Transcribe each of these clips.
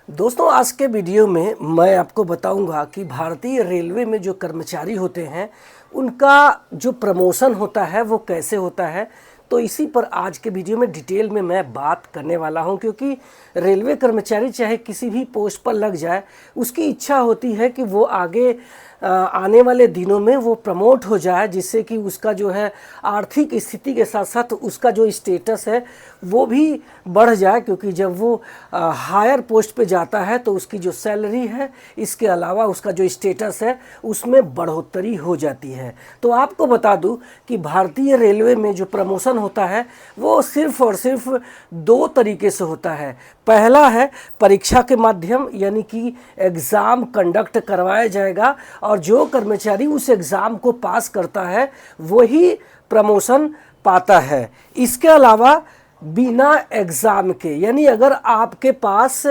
दोस्तों, आज के वीडियो में मैं आपको बताऊंगा कि भारतीय रेलवे में जो कर्मचारी होते हैं उनका जो प्रमोशन होता है वो कैसे होता है। तो इसी पर आज के वीडियो में डिटेल में मैं बात करने वाला हूं, क्योंकि रेलवे कर्मचारी चाहे किसी भी पोस्ट पर लग जाए, उसकी इच्छा होती है कि वो आगे आने वाले दिनों में वो प्रमोट हो जाए, जिससे कि उसका जो है आर्थिक स्थिति के साथ साथ उसका जो स्टेटस है वो भी बढ़ जाए। क्योंकि जब वो हायर पोस्ट पे जाता है तो उसकी जो सैलरी है, इसके अलावा उसका जो स्टेटस है उसमें बढ़ोतरी हो जाती है। तो आपको बता दूं कि भारतीय रेलवे में जो प्रमोशन होता है वो सिर्फ और सिर्फ दो तरीके से होता है। पहला है परीक्षा के माध्यम, यानी कि एग्ज़ाम कंडक्ट करवाया जाएगा और जो कर्मचारी उस एग्ज़ाम को पास करता है वही प्रमोशन पाता है। इसके अलावा बिना एग्ज़ाम के, यानी अगर आपके पास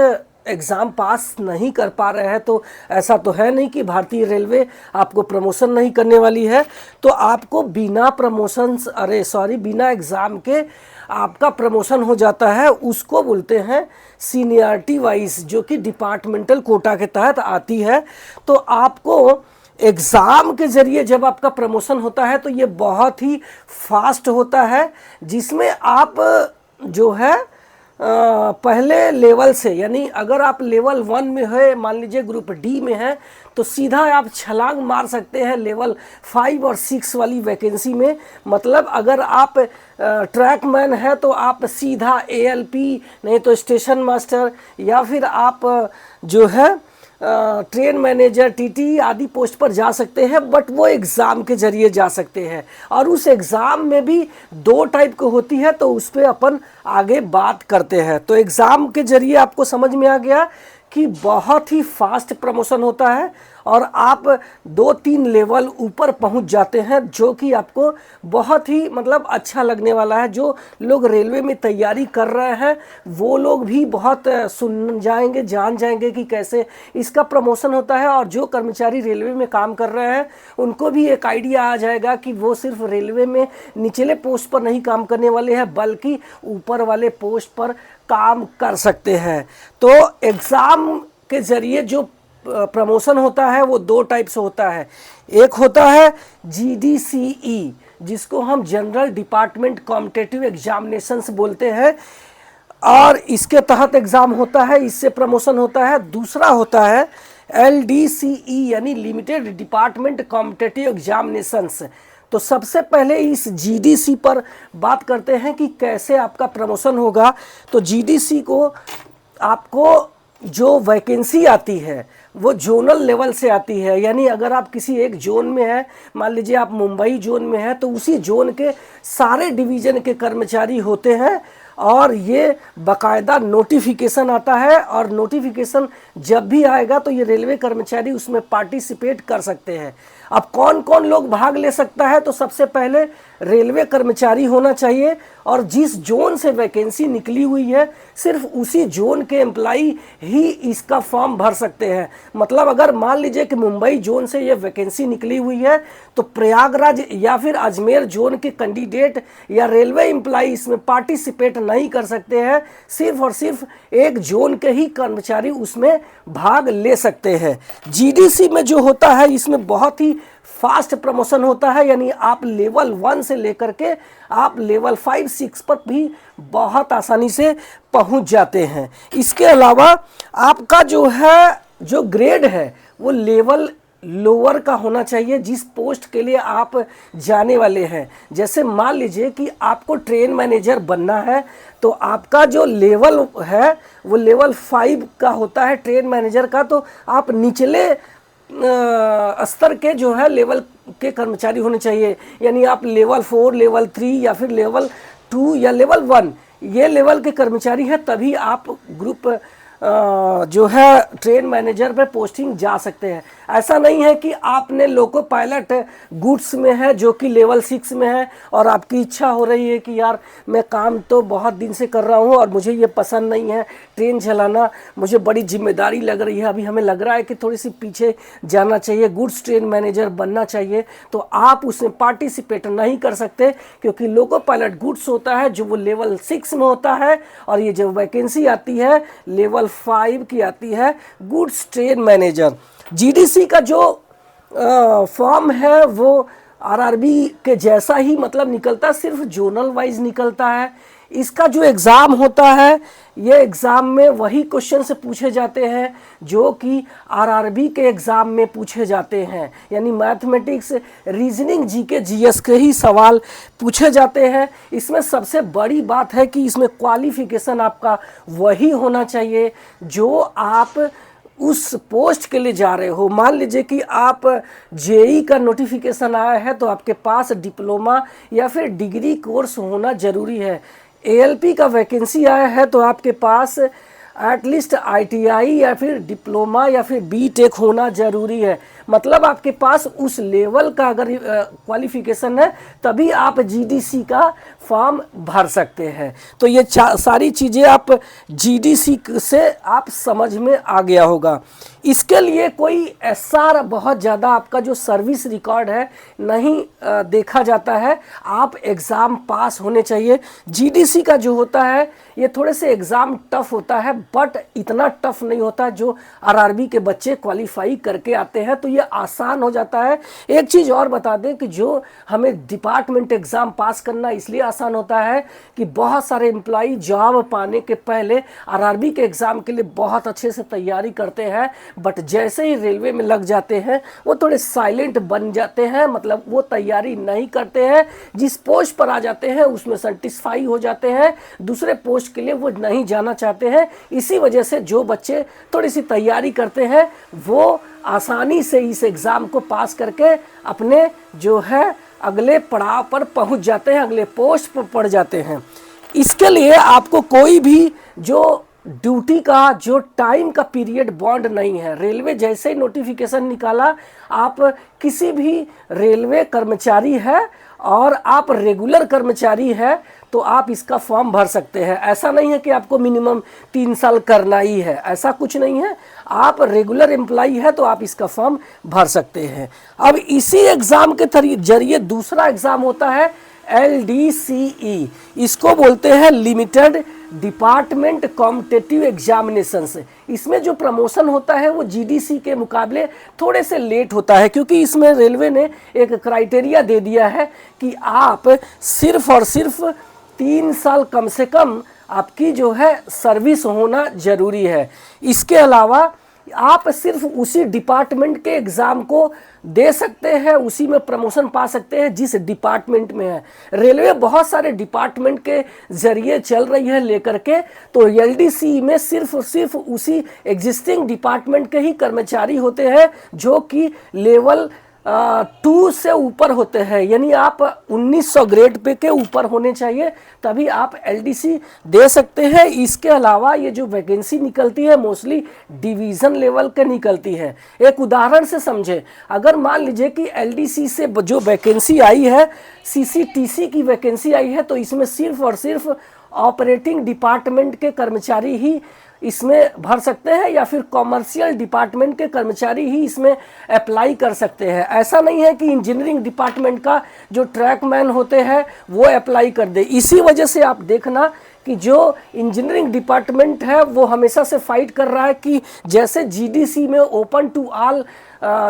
एग्ज़ाम पास नहीं कर पा रहे हैं तो ऐसा तो है नहीं कि भारतीय रेलवे आपको प्रमोशन नहीं करने वाली है, तो आपको बिना बिना एग्ज़ाम के आपका प्रमोशन हो जाता है। उसको बोलते हैं सीनियरिटी वाइज, जो कि डिपार्टमेंटल कोटा के तहत आती है। तो आपको एग्ज़ाम के ज़रिए जब आपका प्रमोशन होता है तो ये बहुत ही फास्ट होता है, जिसमें आप जो है पहले लेवल से, यानी अगर आप लेवल 1 में है, मान लीजिए ग्रुप डी में है, तो सीधा आप छलांग मार सकते हैं लेवल 5 और 6 वाली वैकेंसी में। मतलब अगर आप ट्रैकमैन है तो आप सीधा एएलपी, नहीं तो स्टेशन मास्टर, या फिर आप जो है ट्रेन मैनेजर, टीटी आदि पोस्ट पर जा सकते हैं। बट वो एग्ज़ाम के ज़रिए जा सकते हैं और उस एग्ज़ाम में भी दो टाइप की होती है, तो उस पर अपन आगे बात करते हैं। तो एग्ज़ाम के ज़रिए आपको समझ में आ गया कि बहुत ही फास्ट प्रमोशन होता है और आप 2-3 लेवल ऊपर पहुंच जाते हैं, जो कि आपको बहुत ही मतलब अच्छा लगने वाला है। जो लोग रेलवे में तैयारी कर रहे हैं वो लोग भी बहुत जान जाएंगे कि कैसे इसका प्रमोशन होता है, और जो कर्मचारी रेलवे में काम कर रहे हैं उनको भी एक आइडिया आ जाएगा कि वो सिर्फ रेलवे में निचले पोस्ट पर नहीं काम करने वाले हैं, बल्कि ऊपर वाले पोस्ट पर काम कर सकते हैं। तो एग्ज़ाम के ज़रिए जो प्रमोशन होता है वो दो टाइप से होता है। एक होता है जीडीसीई, जिसको हम जनरल डिपार्टमेंट कॉम्पिटिटिव एग्जामिनेशंस बोलते हैं, और इसके तहत एग्ज़ाम होता है, इससे प्रमोशन होता है। दूसरा होता है एलडीसीई, यानी लिमिटेड डिपार्टमेंट कॉम्पिटिटिव एग्जामिनेशंस। तो सबसे पहले इस जीडीसी पर बात करते हैं कि कैसे आपका प्रमोशन होगा। तो जीडीसी को आपको जो वैकेंसी आती है वो जोनल लेवल से आती है, यानी अगर आप किसी एक जोन में हैं, मान लीजिए आप मुंबई जोन में हैं, तो उसी जोन के सारे डिवीज़न के कर्मचारी होते हैं और ये बाकायदा नोटिफिकेशन आता है, और नोटिफिकेशन जब भी आएगा तो ये रेलवे कर्मचारी उसमें पार्टिसिपेट कर सकते हैं। अब कौन कौन लोग भाग ले सकता है, तो सबसे पहले रेलवे कर्मचारी होना चाहिए और जिस जोन से वैकेंसी निकली हुई है सिर्फ उसी जोन के एम्प्लाई ही इसका फॉर्म भर सकते हैं। मतलब अगर मान लीजिए कि मुंबई जोन से ये वैकेंसी निकली हुई है तो प्रयागराज या फिर अजमेर जोन के कैंडिडेट या रेलवे एम्प्लाई इसमें पार्टिसिपेट नहीं कर सकते हैं। सिर्फ और सिर्फ एक जोन के ही कर्मचारी उसमें भाग ले सकते हैं। जीडीसी में जो होता है इसमें बहुत ही फास्ट प्रमोशन होता है, यानी आप लेवल 1 से लेकर के आप लेवल 5-6 पर भी बहुत आसानी से पहुंच जाते हैं। इसके अलावा आपका जो ग्रेड है वो लेवल लोअर का होना चाहिए जिस पोस्ट के लिए आप जाने वाले हैं। जैसे मान लीजिए कि आपको ट्रेन मैनेजर बनना है, तो आपका जो लेवल है वो लेवल 5 का होता है ट्रेन मैनेजर का। तो आप निचले स्तर के जो है लेवल के कर्मचारी होने चाहिए, यानी आप लेवल 4, लेवल 3 या फिर लेवल 2 या लेवल 1 ये लेवल के कर्मचारी हैं, तभी आप ग्रुप जो है ट्रेन मैनेजर पे पोस्टिंग जा सकते हैं। ऐसा नहीं है कि आपने लोको पायलट गुड्स में है जो कि लेवल 6 में है और आपकी इच्छा हो रही है कि यार मैं काम तो बहुत दिन से कर रहा हूँ और मुझे ये पसंद नहीं है, ट्रेन चलाना मुझे बड़ी जिम्मेदारी लग रही है, अभी हमें लग रहा है कि थोड़ी सी पीछे जाना चाहिए, गुड्स ट्रेन मैनेजर बनना चाहिए, तो आप उसमें पार्टिसिपेट नहीं कर सकते क्योंकि लोको पायलट गुड्स होता है जो वो लेवल 6 में होता है और ये जो वैकेंसी आती है लेवल नंबर 5 की आती है गुड्स ट्रेन मैनेजर। जीडीसी का जो फॉर्म है वो आरआरबी के जैसा ही मतलब निकलता है, सिर्फ जोनल वाइज निकलता है। इसका जो एग्ज़ाम होता है, ये एग्ज़ाम में वही क्वेश्चन से पूछे जाते हैं जो कि आरआरबी के एग्ज़ाम में पूछे जाते हैं, यानी मैथमेटिक्स, रीजनिंग, जीके, जीएस के ही सवाल पूछे जाते हैं। इसमें सबसे बड़ी बात है कि इसमें क्वालिफिकेशन आपका वही होना चाहिए जो आप उस पोस्ट के लिए जा रहे हो। मान लीजिए कि आप जेई का नोटिफिकेशन आया है तो आपके पास डिप्लोमा या फिर डिग्री कोर्स होना ज़रूरी है। एएलपी का वैकेंसी आया है तो आपके पास एटलीस्ट आईटीआई या फिर डिप्लोमा या फिर बीटेक होना ज़रूरी है। मतलब आपके पास उस लेवल का अगर क्वालिफिकेशन है तभी आप जीडीसी का फॉर्म भर सकते हैं। तो ये सारी चीज़ें आप जीडीसी से आप समझ में आ गया होगा। इसके लिए कोई एसआर बहुत ज़्यादा आपका जो सर्विस रिकॉर्ड है नहीं देखा जाता है, आप एग्ज़ाम पास होने चाहिए। जीडीसी का जो होता है ये थोड़े से एग्ज़ाम टफ होता है, बट इतना टफ नहीं होता जो आरआरबी के बच्चे क्वालिफाई करके आते हैं, तो ये आसान हो जाता है। एक चीज़ और बता दें कि जो हमें डिपार्टमेंट एग्ज़ाम पास करना इसलिए आसान होता है कि बहुत सारे एम्प्लॉई जॉब पाने के पहले आरआरबी के एग्ज़ाम के लिए बहुत अच्छे से तैयारी करते हैं, बट जैसे ही रेलवे में लग जाते हैं वो थोड़े साइलेंट बन जाते हैं, मतलब वो तैयारी नहीं करते हैं। जिस पोस्ट पर आ जाते हैं उसमें सेटिस्फाई हो जाते हैं, दूसरे पोस्ट के लिए वो नहीं जाना चाहते हैं। इसी वजह से जो बच्चे थोड़ी सी तैयारी करते हैं वो आसानी से इस एग्ज़ाम को पास करके अपने जो है अगले पड़ाव पर पहुंच जाते हैं, अगले पोस्ट पर पड़ जाते हैं। इसके लिए आपको कोई भी जो ड्यूटी का जो टाइम का पीरियड बॉन्ड नहीं है। रेलवे जैसे ही नोटिफिकेशन निकाला, आप किसी भी रेलवे कर्मचारी है और आप रेगुलर कर्मचारी है तो आप इसका फॉर्म भर सकते हैं। ऐसा नहीं है कि आपको मिनिमम 3 साल करना ही है, ऐसा कुछ नहीं है। आप रेगुलर एम्प्लॉई है तो आप इसका फॉर्म भर सकते हैं। अब इसी एग्ज़ाम के जरिए दूसरा एग्ज़ाम होता है LDCE, इसको बोलते हैं लिमिटेड डिपार्टमेंट कॉम्पिटिटिव एग्जामिनेशंस। इसमें जो प्रमोशन होता है वो जीडीसी के मुकाबले थोड़े से लेट होता है, क्योंकि इसमें रेलवे ने एक क्राइटेरिया दे दिया है कि आप सिर्फ और सिर्फ 3 साल कम से कम आपकी जो है सर्विस होना ज़रूरी है। इसके अलावा आप सिर्फ उसी डिपार्टमेंट के एग्ज़ाम को दे सकते हैं, उसी में प्रमोशन पा सकते हैं जिस डिपार्टमेंट में है। रेलवे बहुत सारे डिपार्टमेंट के ज़रिए चल रही है लेकर के, तो एलडीसी में सिर्फ और सिर्फ उसी एग्जिस्टिंग डिपार्टमेंट के ही कर्मचारी होते हैं जो कि लेवल 2 से ऊपर होते हैं, यानी आप 1900 ग्रेड पे के ऊपर होने चाहिए तभी आप एलडीसी दे सकते हैं। इसके अलावा ये जो वैकेंसी निकलती है मोस्टली डिवीज़न लेवल के निकलती है। एक उदाहरण से समझे, अगर मान लीजिए कि एलडीसी से जो वैकेंसी आई है, सीसीटीसी की वैकेंसी आई है, तो इसमें सिर्फ और सिर्फ ऑपरेटिंग डिपार्टमेंट के कर्मचारी ही इसमें भर सकते हैं या फिर कॉमर्शियल डिपार्टमेंट के कर्मचारी ही इसमें अप्लाई कर सकते हैं। ऐसा नहीं है कि इंजीनियरिंग डिपार्टमेंट का जो ट्रैकमैन होते हैं वो अप्लाई कर दे। इसी वजह से आप देखना कि जो इंजीनियरिंग डिपार्टमेंट है वो हमेशा से फाइट कर रहा है कि जैसे जीडीसी में ओपन टू ऑल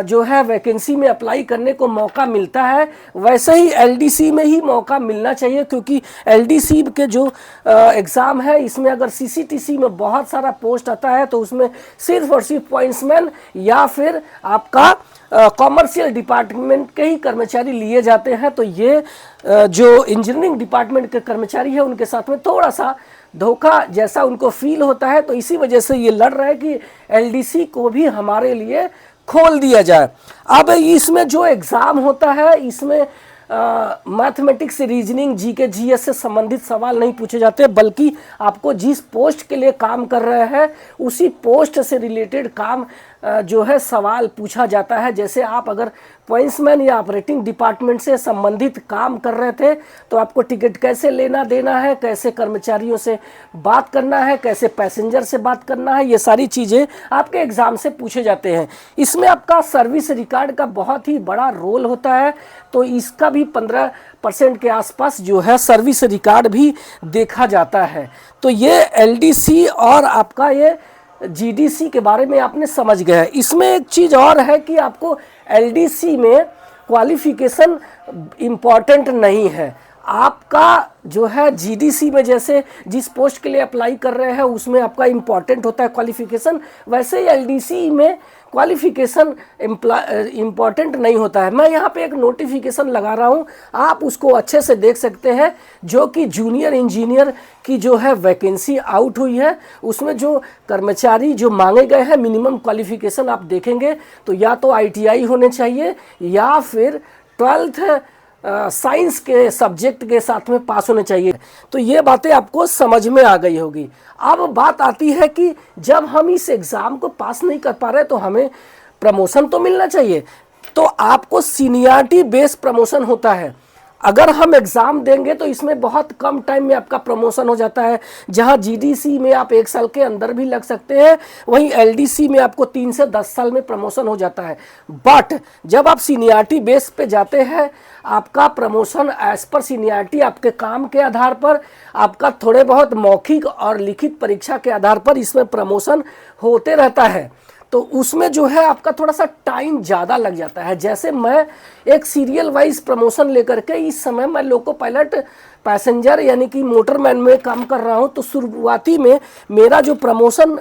जो है वैकेंसी में अप्लाई करने को मौका मिलता है, वैसे ही एलडीसी में ही मौका मिलना चाहिए, क्योंकि एलडीसी के जो एग्ज़ाम है इसमें अगर सीसीटीसी में बहुत सारा पोस्ट आता है तो उसमें सिर्फ और सिर्फ पॉइंट्समैन या फिर आपका कॉमर्शियल डिपार्टमेंट के ही कर्मचारी लिए जाते हैं। तो ये जो इंजीनियरिंग डिपार्टमेंट के कर्मचारी है उनके साथ में थोड़ा सा धोखा जैसा उनको फील होता है, तो इसी वजह से ये लड़ रहा है कि एलडीसी को भी हमारे लिए खोल दिया जाए। अब इसमें जो एग्ज़ाम होता है इसमें मैथमेटिक्स, रीजनिंग, जीके, जीएस से संबंधित सवाल नहीं पूछे जाते, बल्कि आपको जिस पोस्ट के लिए काम कर रहे हैं उसी पोस्ट से रिलेटेड काम जो है सवाल पूछा जाता है। जैसे आप अगर पॉइंट्समैन या ऑपरेटिंग डिपार्टमेंट से संबंधित काम कर रहे थे तो आपको टिकट कैसे लेना देना है, कैसे कर्मचारियों से बात करना है, कैसे पैसेंजर से बात करना है, ये सारी चीज़ें आपके एग्ज़ाम से पूछे जाते हैं। इसमें आपका सर्विस रिकॉर्ड का बहुत ही बड़ा रोल होता है, तो इसका भी 15% के आसपास जो है सर्विस रिकॉर्ड भी देखा जाता है। तो ये एलडीसी और आपका ये जीडीसी के बारे में आपने समझ गए हैं। इसमें एक चीज़ और है कि आपको एलडीसी में क्वालिफिकेशन इम्पॉर्टेंट नहीं है। आपका जो है जीडीसी में जैसे जिस पोस्ट के लिए अप्लाई कर रहे हैं उसमें आपका इम्पॉर्टेंट होता है क्वालिफिकेशन, वैसे ही एलडीसी में क्वालिफिकेशन इम्पॉर्टेंट नहीं होता है। मैं यहाँ पे एक नोटिफिकेशन लगा रहा हूँ, आप उसको अच्छे से देख सकते हैं, जो कि जूनियर इंजीनियर की जो है वैकेंसी आउट हुई है। उसमें जो कर्मचारी जो मांगे गए हैं मिनिमम क्वालिफिकेशन आप देखेंगे तो या तो आईटीआई होने चाहिए या फिर 12th साइंस के सब्जेक्ट के साथ में पास होने चाहिए। तो ये बातें आपको समझ में आ गई होगी। अब बात आती है कि जब हम इस एग्ज़ाम को पास नहीं कर पा रहे तो हमें प्रमोशन तो मिलना चाहिए। तो आपको सीनियरिटी बेस्ड प्रमोशन होता है। अगर हम एग्ज़ाम देंगे तो इसमें बहुत कम टाइम में आपका प्रमोशन हो जाता है। जहां जीडीसी में आप 1 साल के अंदर भी लग सकते हैं, वहीं एलडीसी में आपको 3 से 10 साल में प्रमोशन हो जाता है। बट जब आप सीनियरिटी बेस पे जाते हैं, आपका प्रमोशन एज पर सीनियरिटी, आपके काम के आधार पर, आपका थोड़े बहुत मौखिक और लिखित परीक्षा के आधार पर इसमें प्रमोशन होते रहता है। तो उसमें जो है आपका थोड़ा सा टाइम ज़्यादा लग जाता है। जैसे मैं एक सीरियल वाइज प्रमोशन लेकर के इस समय मैं लोको पायलट पैसेंजर यानी कि मोटरमैन में काम कर रहा हूं। तो शुरुआती में मेरा जो प्रमोशन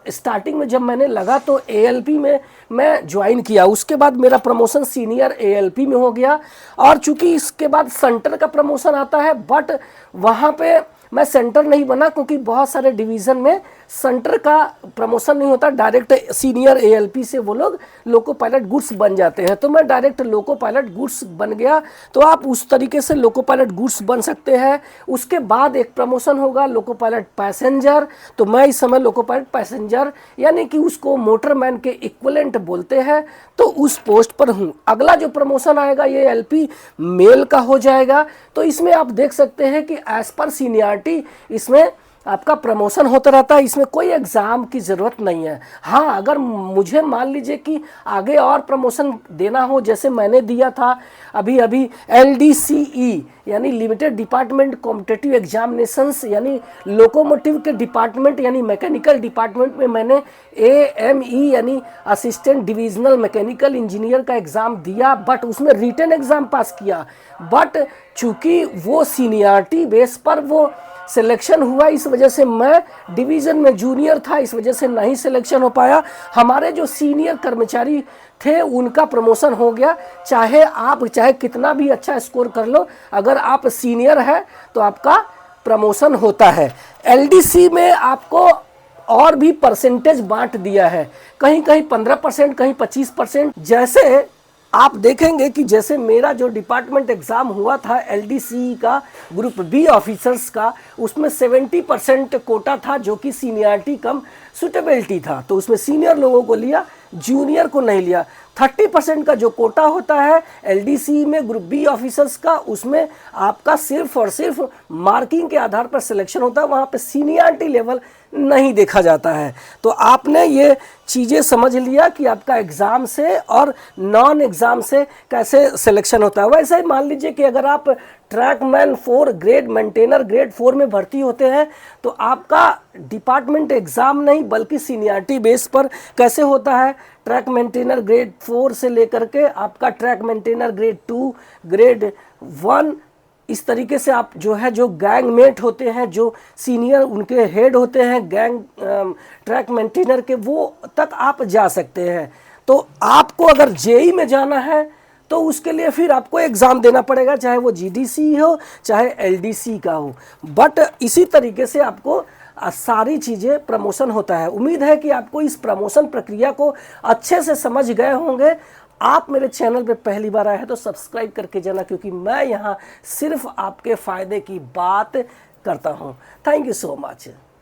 स्टार्टिंग में जब मैंने लगा तो एएलपी में मैं ज्वाइन किया, उसके बाद मेरा प्रमोशन सीनियर एएलपी में हो गया। और चूंकि इसके बाद सेंटर का प्रमोशन आता है, बट वहाँ पे मैं सेंटर नहीं बना क्योंकि बहुत सारे डिवीज़न में सेंटर का प्रमोशन नहीं होता, डायरेक्ट सीनियर एएलपी से वो लोग लोको पायलट गुड्स बन जाते हैं। तो मैं डायरेक्ट लोको पायलट गुड्स बन गया। तो आप उस तरीके से लोको पायलट गुड्स बन सकते हैं। उसके बाद एक प्रमोशन होगा लोको पायलट पैसेंजर। तो मैं इस समय लोको पायलट पैसेंजर यानी कि उसको मोटरमैन के इक्विवेलेंट बोलते हैं, तो उस पोस्ट पर हूँ। अगला जो प्रमोशन आएगा ये एलपी मेल का हो जाएगा। तो इसमें आप देख सकते हैं कि एज पर सीनियरिटी इसमें आपका प्रमोशन होता रहता है। इसमें कोई एग्ज़ाम की ज़रूरत नहीं है। हाँ, अगर मुझे मान लीजिए कि आगे और प्रमोशन देना हो, जैसे मैंने दिया था अभी LDCE यानी लिमिटेड डिपार्टमेंट कॉम्पिटिटिव एग्जामिनेशंस, यानी लोकोमोटिव के डिपार्टमेंट यानी मैकेनिकल डिपार्टमेंट में मैंने AME यानी असिस्टेंट डिविजनल मैकेनिकल इंजीनियर का एग्ज़ाम दिया, बट उसमें रिटन एग्ज़ाम पास किया। बट चूँकि वो सीनियरिटी बेस पर वो सिलेक्शन हुआ, इस वजह से मैं डिवीज़न में जूनियर था, इस वजह से नहीं सिलेक्शन हो पाया। हमारे जो सीनियर कर्मचारी थे उनका प्रमोशन हो गया। चाहे कितना भी अच्छा स्कोर कर लो, अगर आप सीनियर है तो आपका प्रमोशन होता है। एलडीसी में आपको और भी परसेंटेज बांट दिया है, कहीं कहीं 15%, कहीं 25%। जैसे आप देखेंगे कि जैसे मेरा जो डिपार्टमेंट एग्ज़ाम हुआ था एलडीसी का ग्रुप बी ऑफिसर्स का, उसमें 70% कोटा था जो कि सीनियरिटी कम सुटेबिलिटी था। तो उसमें सीनियर लोगों को लिया, जूनियर को नहीं लिया। 30% का जो कोटा होता है एलडीसी में ग्रुप बी ऑफिसर्स का, उसमें आपका सिर्फ और सिर्फ मार्किंग के आधार पर सिलेक्शन होता है, वहाँ पे सीनियरिटी लेवल नहीं देखा जाता है। तो आपने ये चीज़ें समझ लिया कि आपका एग्ज़ाम से और नॉन एग्ज़ाम से कैसे सिलेक्शन होता है। वैसे ही मान लीजिए कि अगर आप ट्रैकमैन 4 ग्रेड मेंटेनर ग्रेड 4 में भर्ती होते हैं तो आपका डिपार्टमेंट एग्ज़ाम नहीं बल्कि सीनियरिटी बेस पर कैसे होता है। ट्रैक मेंटेनर ग्रेड 4 से लेकर के आपका ट्रैक मेंटेनर ग्रेड 2 ग्रेड 1, इस तरीके से आप जो है जो गैंग मेट होते हैं, जो सीनियर उनके हेड होते हैं गैंग ट्रैक मेंटेनर के, वो तक आप जा सकते हैं। तो आपको अगर जेई में जाना है तो उसके लिए फिर आपको एग्ज़ाम देना पड़ेगा, चाहे वो जीडीसी हो चाहे एलडीसी का हो। बट इसी तरीके से आपको सारी चीज़ें प्रमोशन होता है। उम्मीद है कि आपको इस प्रमोशन प्रक्रिया को अच्छे से समझ गए होंगे। आप मेरे चैनल पे पहली बार आए हैं तो सब्सक्राइब करके जाना, क्योंकि मैं यहाँ सिर्फ आपके फ़ायदे की बात करता हूँ। Thank you so much.